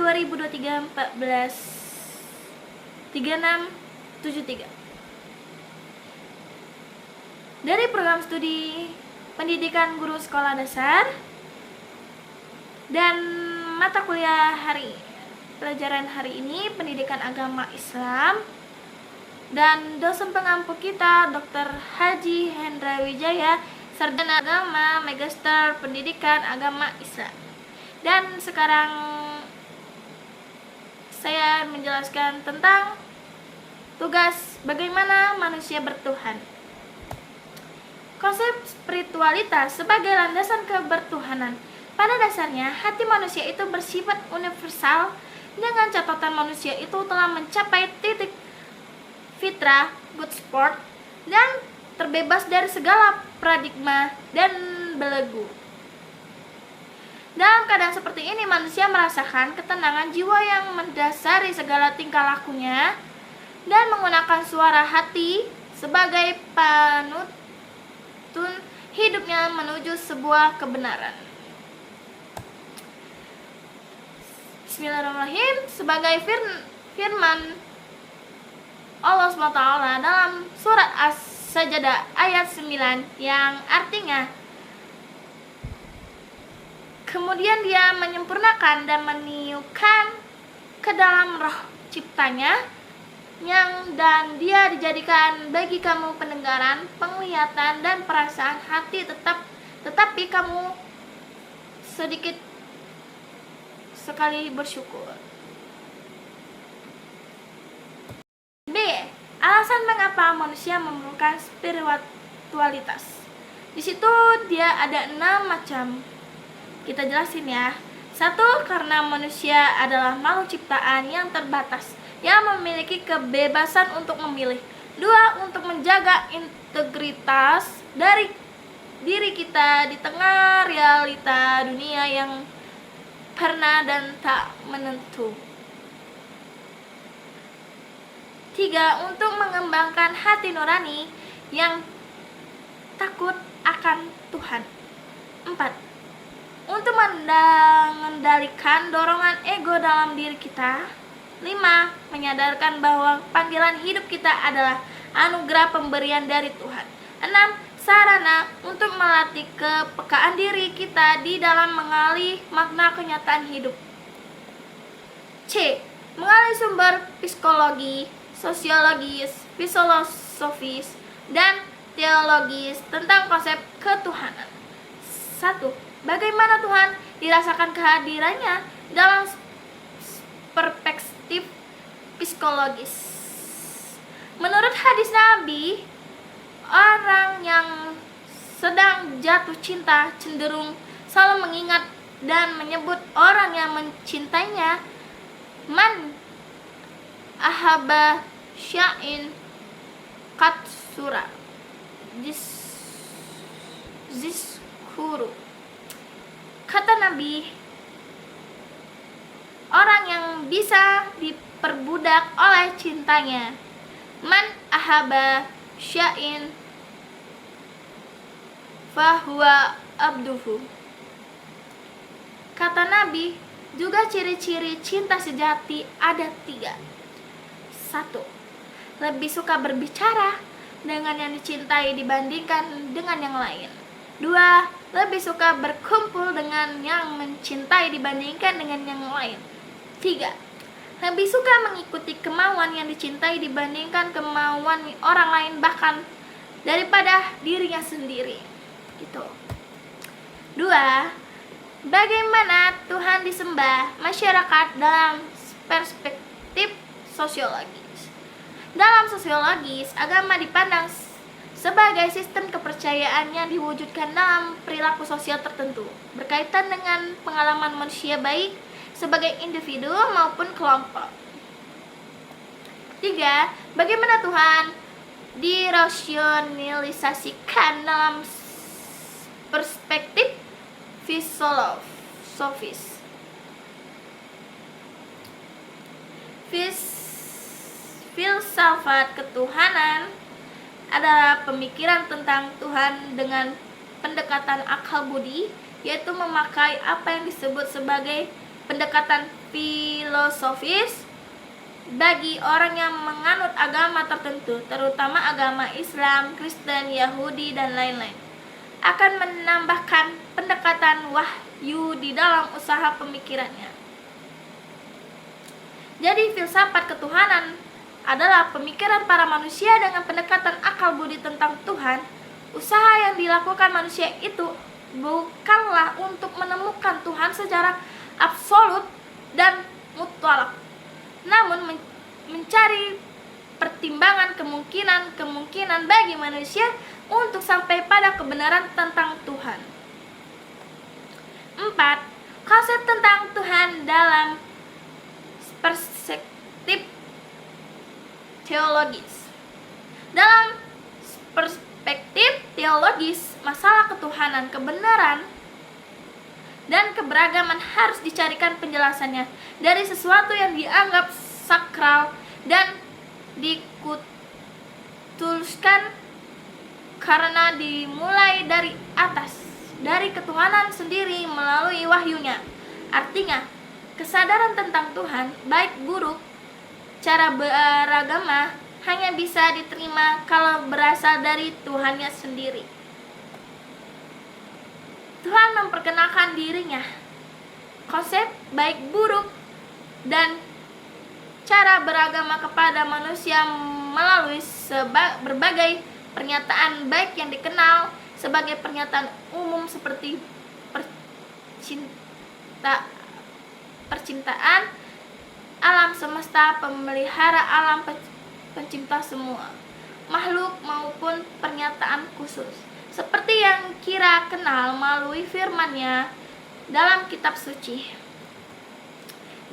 2023 3673 dari program studi pendidikan guru sekolah dasar dan mata kuliah pelajaran hari ini pendidikan agama Islam, dan dosen pengampu kita Dr. Haji Hendra Wijaya, sarjana agama, magister pendidikan agama Islam. Dan sekarang saya menjelaskan tentang tugas bagaimana manusia bertuhan. Konsep spiritualitas sebagai landasan kebertuhanan. Pada dasarnya, hati manusia itu bersifat universal, dengan catatan manusia itu telah mencapai titik fitrah, good sport, dan terbebas dari segala paradigma dan belenggu. Dalam keadaan seperti ini, manusia merasakan ketenangan jiwa yang mendasari segala tingkah lakunya dan menggunakan suara hati sebagai panutan hidupnya menuju sebuah kebenaran. Bismillahirrahmanirrahim. Sebagai firman Allah SWT dalam surat As-Sajdah ayat 9 yang artinya, kemudian dia menyempurnakan dan meniupkan ke dalam roh ciptanya dan dia dijadikan bagi kamu pendengaran, penglihatan, dan perasaan hati, tetapi kamu sedikit sekali bersyukur. B. Alasan mengapa manusia memerlukan spiritualitas. Di situ dia ada 6 macam. Kita jelasin ya. 1. Karena manusia adalah makhluk ciptaan yang terbatas, yang memiliki kebebasan untuk memilih. 2. Untuk menjaga integritas dari diri kita di tengah realita dunia yang pernah dan tak menentu. 3. Untuk mengembangkan hati nurani yang takut akan Tuhan. 4. Untuk mengendalikan dorongan ego dalam diri kita. 5. Menyadarkan bahwa panggilan hidup kita adalah anugerah pemberian dari Tuhan. 6. Sarana untuk melatih kepekaan diri kita di dalam mengali makna kenyataan hidup. C. Mengali sumber psikologi, sosiologis, filosofis, dan teologis tentang konsep ketuhanan. 1. Bagaimana Tuhan dirasakan kehadirannya dalam perspektif psikologis. Menurut hadis Nabi, orang yang sedang jatuh cinta cenderung selalu mengingat dan menyebut orang yang mencintainya. Man ahaba sya'in katsura zizkuru. Kata Nabi, orang yang bisa diperbudak oleh cintanya. Man ahaba sya'in fahuwa abduhu. Kata Nabi, juga ciri-ciri cinta sejati ada 3. 1. Lebih suka berbicara dengan yang dicintai dibandingkan dengan yang lain. 2. Lebih suka berkumpul dengan yang mencintai dibandingkan dengan yang lain. 3. Lebih suka mengikuti kemauan yang dicintai dibandingkan kemauan orang lain, bahkan daripada dirinya sendiri. Gitu. 2. Bagaimana Tuhan disembah masyarakat dalam perspektif sosiologis. Dalam sosiologis, agama dipandang sebagai sistem kepercayaan yang diwujudkan dalam perilaku sosial tertentu, berkaitan dengan pengalaman manusia baik sebagai individu maupun kelompok. 3. Bagaimana Tuhan dirasionalisasikan dalam perspektif filosofis. Filsafat ketuhanan adalah pemikiran tentang Tuhan dengan pendekatan akal budi, yaitu memakai apa yang disebut sebagai pendekatan filosofis bagi orang yang menganut agama tertentu, terutama agama Islam, Kristen, Yahudi, dan lain-lain, akan menambahkan pendekatan wahyu di dalam usaha pemikirannya. Jadi filsafat ketuhanan adalah pemikiran para manusia dengan pendekatan akal budi tentang Tuhan. Usaha yang dilakukan manusia itu bukanlah untuk menemukan Tuhan secara absolut dan mutlak, namun mencari pertimbangan kemungkinan bagi manusia untuk sampai pada kebenaran tentang Tuhan. 4. Konsep tentang Tuhan dalam perspektif teologis. Dalam perspektif teologis, masalah ketuhanan, kebenaran, dan keberagaman harus dicarikan penjelasannya dari sesuatu yang dianggap sakral dan dikutuskan karena dimulai dari atas, dari ketuhanan sendiri melalui wahyunya. Artinya, kesadaran tentang Tuhan, baik buruk, cara beragama, hanya bisa diterima kalau berasal dari Tuhannya sendiri. Tuhan memperkenalkan dirinya. Konsep baik buruk dan cara beragama kepada manusia melalui berbagai pernyataan baik yang dikenal sebagai pernyataan umum seperti percintaan, alam semesta, pemelihara alam, pencipta semua makhluk, maupun pernyataan khusus seperti yang kita kenal melalui firman-Nya dalam kitab suci.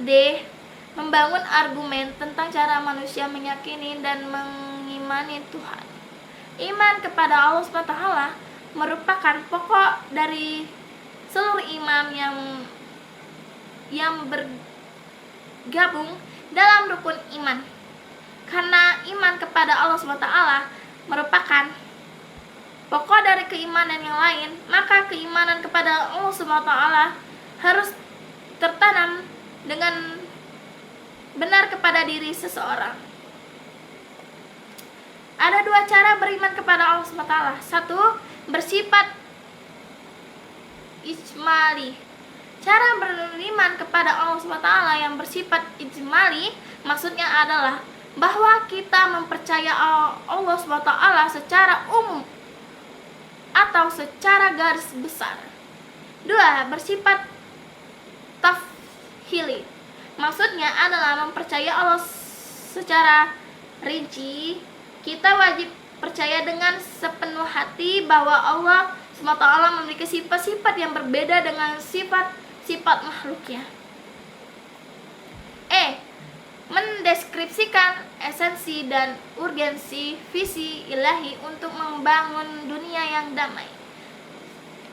D. Membangun argumen tentang cara manusia meyakini dan mengimani Tuhan. Iman kepada Allah SWT merupakan pokok dari seluruh imam yang bergabung dalam rukun iman. Karena iman kepada Allah SWT merupakan pokok dari keimanan yang lain, maka keimanan kepada Allah SWT harus tertanam dengan benar kepada diri seseorang. Ada dua cara beriman kepada Allah SWT. Satu, bersifat ijmali. Cara beriman kepada Allah SWT yang bersifat ijmali maksudnya adalah bahwa kita mempercaya Allah SWT secara umum atau secara garis besar. Dua, bersifat tafhili. Maksudnya adalah mempercaya Allah secara rinci. Kita wajib percaya dengan sepenuh hati bahwa Allah SWT memiliki sifat-sifat yang berbeda dengan sifat-sifat makhluknya. Mendeskripsikan esensi dan urgensi visi ilahi untuk membangun dunia yang damai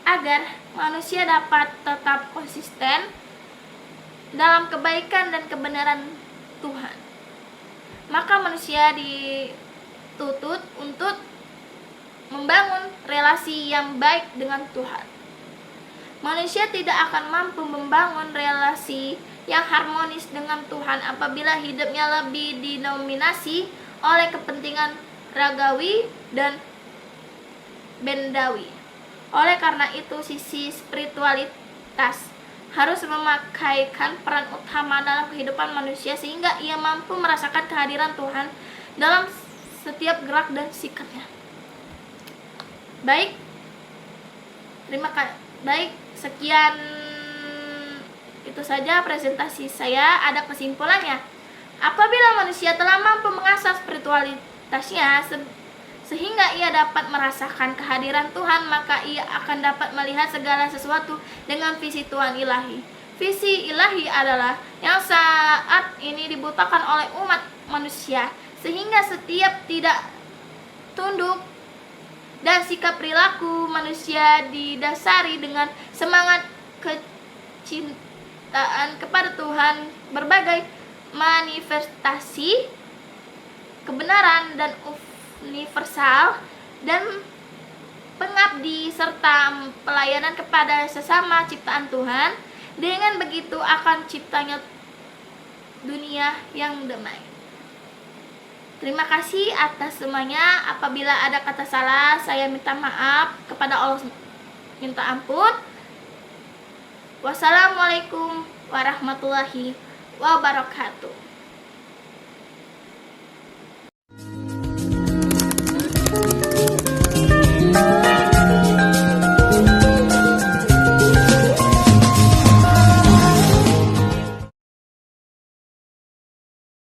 agar manusia dapat tetap konsisten dalam kebaikan dan kebenaran Tuhan. Maka manusia dituntut untuk membangun relasi yang baik dengan Tuhan. Manusia tidak akan mampu membangun relasi yang harmonis dengan Tuhan apabila hidupnya lebih didominasi oleh kepentingan ragawi dan bendawi. Oleh karena itu, sisi spiritualitas harus memakaikan peran utama dalam kehidupan manusia sehingga ia mampu merasakan kehadiran Tuhan dalam setiap gerak dan sikapnya. Baik, sekian itu saja presentasi saya. Ada kesimpulannya. Apabila manusia telah mampu mengasah spiritualitasnya sehingga ia dapat merasakan kehadiran Tuhan, maka ia akan dapat melihat segala sesuatu dengan visi Tuhan ilahi. Visi ilahi adalah yang saat ini dibutakan oleh umat manusia, sehingga setiap tidak tunduk dan sikap perilaku manusia didasari dengan semangat kecintaan kepada Tuhan, berbagai manifestasi kebenaran dan universal dan pengabdi serta pelayanan kepada sesama ciptaan Tuhan. Dengan begitu akan ciptanya dunia yang damai. Terima kasih atas semuanya. Apabila ada kata salah, saya minta maaf kepada Allah, minta ampun. Wassalamualaikum warahmatullahi wabarakatuh.